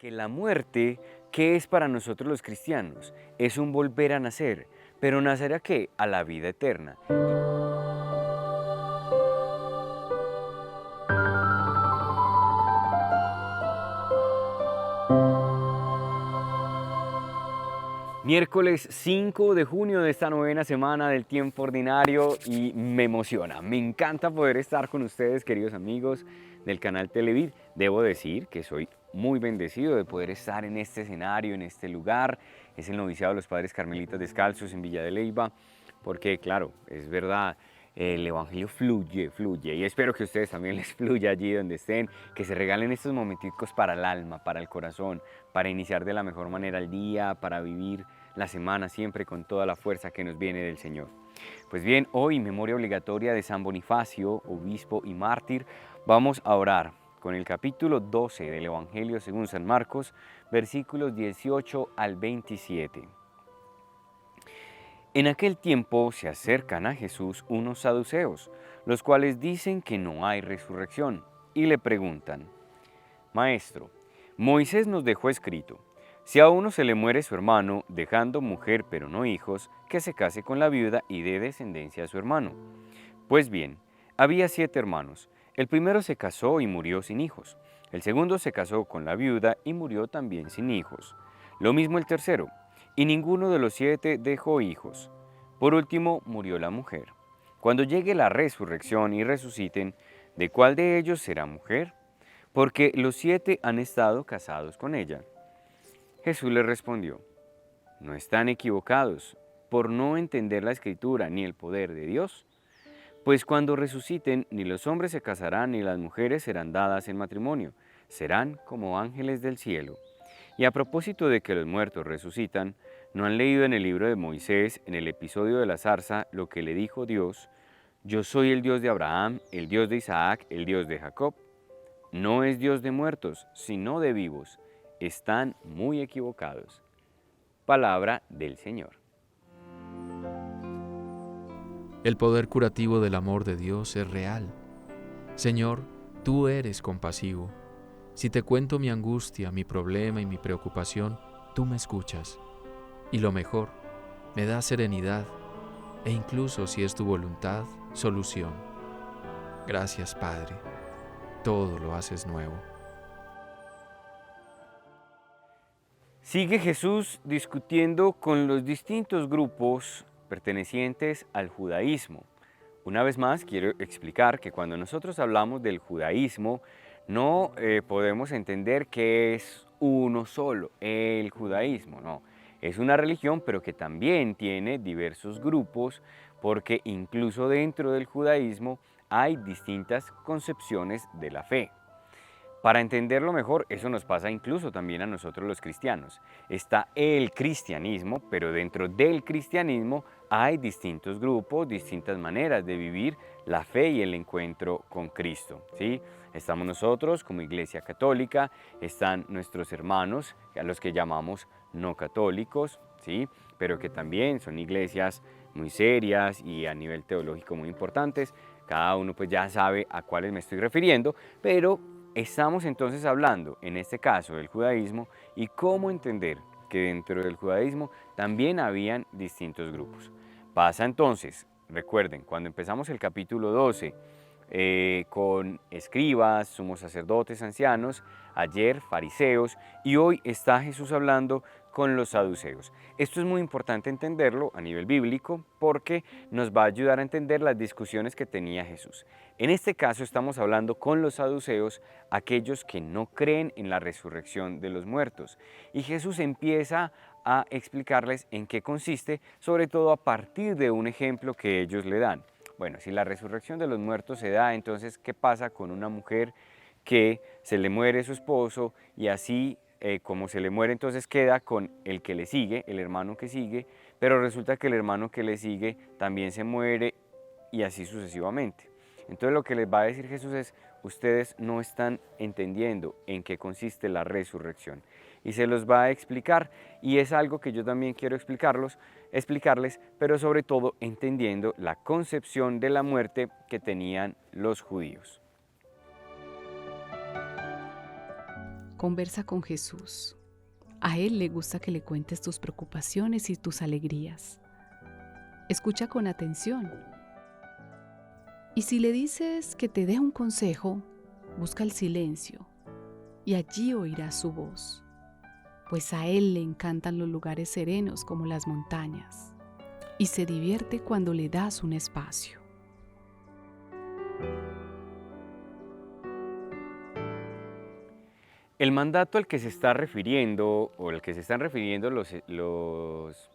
Que la muerte, ¿qué es para nosotros los cristianos? Es un volver a nacer, pero ¿nacer a qué? A la vida eterna. Miércoles 5 de junio de esta novena semana del tiempo ordinario y me emociona, me encanta poder estar con ustedes, queridos amigos del canal Televid. Debo decir que soy muy bendecido de poder estar en este escenario, en este lugar. Es el noviciado de los Padres Carmelitas Descalzos en Villa de Leyva, porque claro, es verdad, el Evangelio fluye y espero que a ustedes también les fluya allí donde estén, que se regalen estos momenticos para el alma, para el corazón, para iniciar de la mejor manera el día, para vivir la semana siempre con toda la fuerza que nos viene del Señor. Pues bien, hoy, memoria obligatoria de San Bonifacio, obispo y mártir, vamos a orar con el capítulo 12 del Evangelio según San Marcos, versículos 18 al 27. En aquel tiempo se acercan a Jesús unos saduceos, los cuales dicen que no hay resurrección, y le preguntan: Maestro, Moisés nos dejó escrito: si a uno se le muere su hermano, dejando mujer pero no hijos, que se case con la viuda y dé descendencia a su hermano. Pues bien, había 7 hermanos. El primero se casó y murió sin hijos. El segundo se casó con la viuda y murió también sin hijos. Lo mismo el tercero, y ninguno de los 7 dejó hijos. Por último, murió la mujer. Cuando llegue la resurrección y resuciten, ¿de cuál de ellos será mujer? Porque los 7 han estado casados con ella. Jesús le respondió: no están equivocados por no entender la Escritura ni el poder de Dios. Pues cuando resuciten, ni los hombres se casarán ni las mujeres serán dadas en matrimonio, serán como ángeles del cielo. Y a propósito de que los muertos resucitan, ¿no han leído en el libro de Moisés, en el episodio de la zarza, lo que le dijo Dios? Yo soy el Dios de Abraham, el Dios de Isaac, el Dios de Jacob. No es Dios de muertos, sino de vivos. Están muy equivocados. Palabra del Señor. El poder curativo del amor de Dios es real. Señor, tú eres compasivo. Si te cuento mi angustia, mi problema y mi preocupación, tú me escuchas. Y lo mejor, me das serenidad e incluso, si es tu voluntad, solución. Gracias, Padre. Todo lo haces nuevo. Sigue Jesús discutiendo con los distintos grupos pertenecientes al judaísmo. Una vez más, quiero explicar que cuando nosotros hablamos del judaísmo, no podemos entender que es uno solo, el judaísmo, no. Es una religión, pero que también tiene diversos grupos, porque incluso dentro del judaísmo hay distintas concepciones de la fe. Para entenderlo mejor, eso nos pasa incluso también a nosotros los cristianos. Está el cristianismo, pero dentro del cristianismo hay distintos grupos, distintas maneras de vivir la fe y el encuentro con Cristo, ¿sí? Estamos nosotros como Iglesia Católica, están nuestros hermanos, a los que llamamos no católicos, ¿sí? Pero que también son iglesias muy serias y a nivel teológico muy importantes. Cada uno pues ya sabe a cuáles me estoy refiriendo, pero estamos entonces hablando, en este caso, del judaísmo y cómo entender que dentro del judaísmo también habían distintos grupos. Pasa entonces, recuerden, cuando empezamos el capítulo 12 con escribas, sumos sacerdotes, ancianos, ayer fariseos y hoy está Jesús hablando con los saduceos. Esto es muy importante entenderlo a nivel bíblico porque nos va a ayudar a entender las discusiones que tenía Jesús. En este caso estamos hablando con los saduceos, aquellos que no creen en la resurrección de los muertos. Y Jesús empieza a explicarles en qué consiste, sobre todo a partir de un ejemplo que ellos le dan. Bueno, si la resurrección de los muertos se da, entonces, ¿qué pasa con una mujer que se le muere su esposo y así como se le muere, entonces queda con el que le sigue, el hermano que sigue, pero resulta que el hermano que le sigue también se muere y así sucesivamente? Entonces lo que les va a decir Jesús es: ustedes no están entendiendo en qué consiste la resurrección. Y se los va a explicar, y es algo que yo también quiero explicarles, pero sobre todo entendiendo la concepción de la muerte que tenían los judíos. Conversa con Jesús. A Él le gusta que le cuentes tus preocupaciones y tus alegrías. Escucha con atención. Y si le dices que te dé un consejo, busca el silencio y allí oirás su voz, pues a Él le encantan los lugares serenos como las montañas y se divierte cuando le das un espacio. El mandato al que se está refiriendo, o al que se están refiriendo los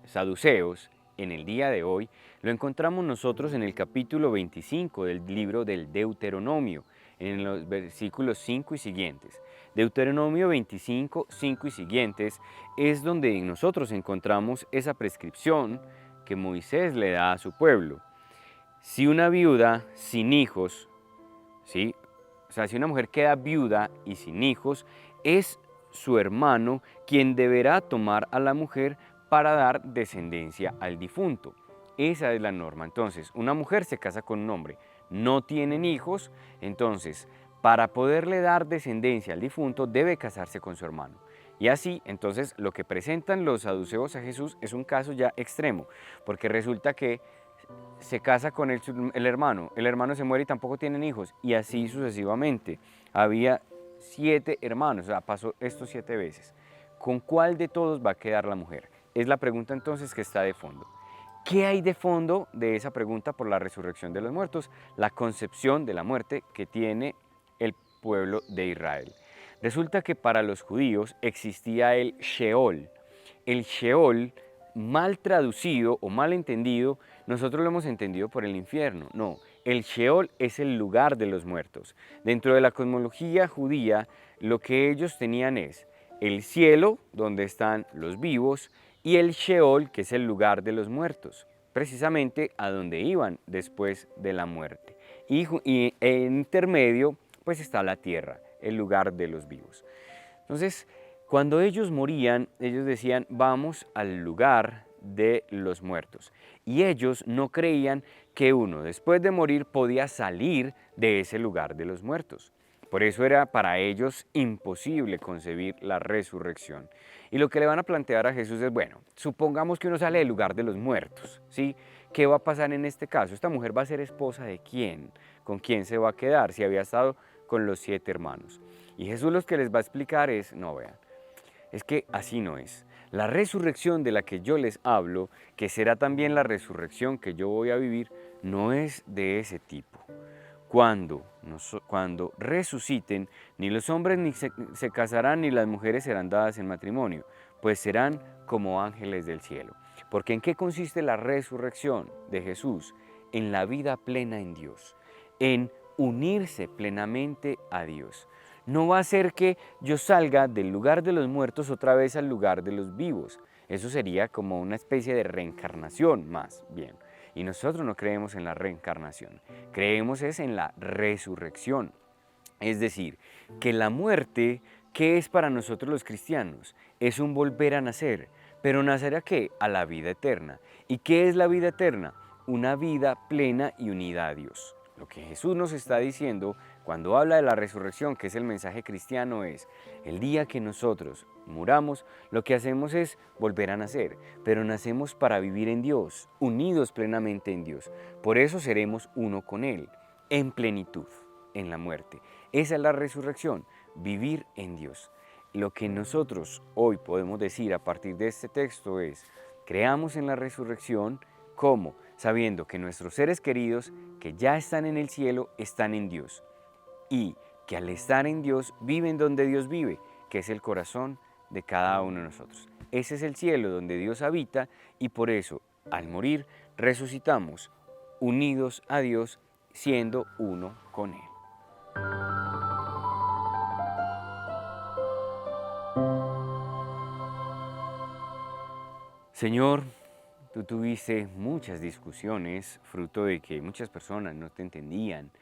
saduceos en el día de hoy, lo encontramos nosotros en el capítulo 25 del libro del Deuteronomio, en los versículos 5 y siguientes. Deuteronomio 25, 5 y siguientes es donde nosotros encontramos esa prescripción que Moisés le da a su pueblo. Si una viuda sin hijos, ¿sí? O sea, si una mujer queda viuda y sin hijos, es su hermano quien deberá tomar a la mujer para dar descendencia al difunto. Esa es la norma. Entonces, una mujer se casa con un hombre, no tienen hijos, entonces, para poderle dar descendencia al difunto, debe casarse con su hermano. Y así, entonces, lo que presentan los saduceos a Jesús es un caso ya extremo, porque resulta que se casa con el hermano se muere y tampoco tienen hijos, y así sucesivamente. Había 7 hermanos, o sea, pasó esto 7 veces. ¿Con cuál de todos va a quedar la mujer? Es la pregunta entonces que está de fondo. ¿Qué hay de fondo de esa pregunta por la resurrección de los muertos? La concepción de la muerte que tiene el pueblo de Israel. Resulta que para los judíos existía el Sheol. El Sheol, mal traducido o mal entendido, nosotros lo hemos entendido por el infierno. No, el Sheol es el lugar de los muertos. Dentro de la cosmología judía, lo que ellos tenían es el cielo, donde están los vivos, y el Sheol, que es el lugar de los muertos, precisamente a donde iban después de la muerte. Y en intermedio, pues está la tierra, el lugar de los vivos. Entonces, cuando ellos morían, ellos decían, vamos al lugar de los muertos. Y ellos no creían que uno, después de morir, podía salir de ese lugar de los muertos. Por eso era para ellos imposible concebir la resurrección. Y lo que le van a plantear a Jesús es, bueno, supongamos que uno sale del lugar de los muertos, ¿sí? ¿Qué va a pasar en este caso? ¿Esta mujer va a ser esposa de quién? ¿Con quién se va a quedar? Si había estado con los 7 hermanos. Y Jesús lo que les va a explicar es, no, vean, es que así no es. La resurrección de la que yo les hablo, que será también la resurrección que yo voy a vivir, no es de ese tipo. Cuando resuciten, ni los hombres ni se casarán, ni las mujeres serán dadas en matrimonio, pues serán como ángeles del cielo. Porque ¿en qué consiste la resurrección de Jesús? En la vida plena en Dios, en unirse plenamente a Dios. No va a ser que yo salga del lugar de los muertos otra vez al lugar de los vivos. Eso sería como una especie de reencarnación más bien. Y nosotros no creemos en la reencarnación, creemos es en la resurrección. Es decir, que la muerte, ¿qué es para nosotros los cristianos? Es un volver a nacer. ¿Pero nacer a qué? A la vida eterna. ¿Y qué es la vida eterna? Una vida plena y unida a Dios. Lo que Jesús nos está diciendo cuando habla de la resurrección, que es el mensaje cristiano, es el día que nosotros muramos, lo que hacemos es volver a nacer, pero nacemos para vivir en Dios, unidos plenamente en Dios. Por eso seremos uno con Él, en plenitud, en la muerte. Esa es la resurrección, vivir en Dios. Lo que nosotros hoy podemos decir a partir de este texto es, creamos en la resurrección. ¿Cómo? Sabiendo que nuestros seres queridos que ya están en el cielo están en Dios y que al estar en Dios viven donde Dios vive, que es el corazón de cada uno de nosotros. Ese es el cielo donde Dios habita y por eso al morir resucitamos unidos a Dios siendo uno con Él. Señor, tú tuviste muchas discusiones, fruto de que muchas personas no te entendían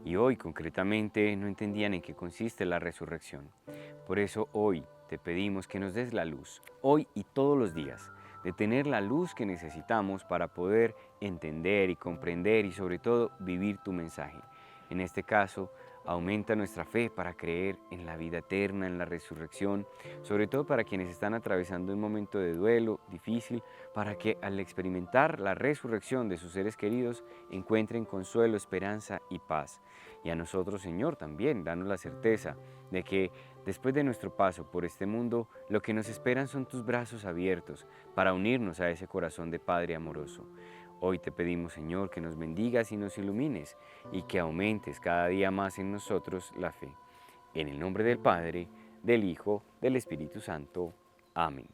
y hoy concretamente no entendían en qué consiste la resurrección. Por eso hoy te pedimos que nos des la luz, hoy y todos los días, de tener la luz que necesitamos para poder entender y comprender y sobre todo vivir tu mensaje. En este caso, Aumenta nuestra fe para creer en la vida eterna, en la resurrección, sobre todo para quienes están atravesando un momento de duelo difícil, para que al experimentar la resurrección de sus seres queridos encuentren consuelo, esperanza y paz. Y a nosotros, Señor, también danos la certeza de que después de nuestro paso por este mundo, lo que nos esperan son tus brazos abiertos para unirnos a ese corazón de Padre amoroso. Hoy te pedimos, Señor, que nos bendigas y nos ilumines y que aumentes cada día más en nosotros la fe. En el nombre del Padre, del Hijo, del Espíritu Santo. Amén.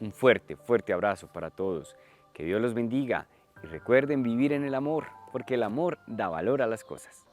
Un fuerte, fuerte abrazo para todos. Que Dios los bendiga y recuerden vivir en el amor, porque el amor da valor a las cosas.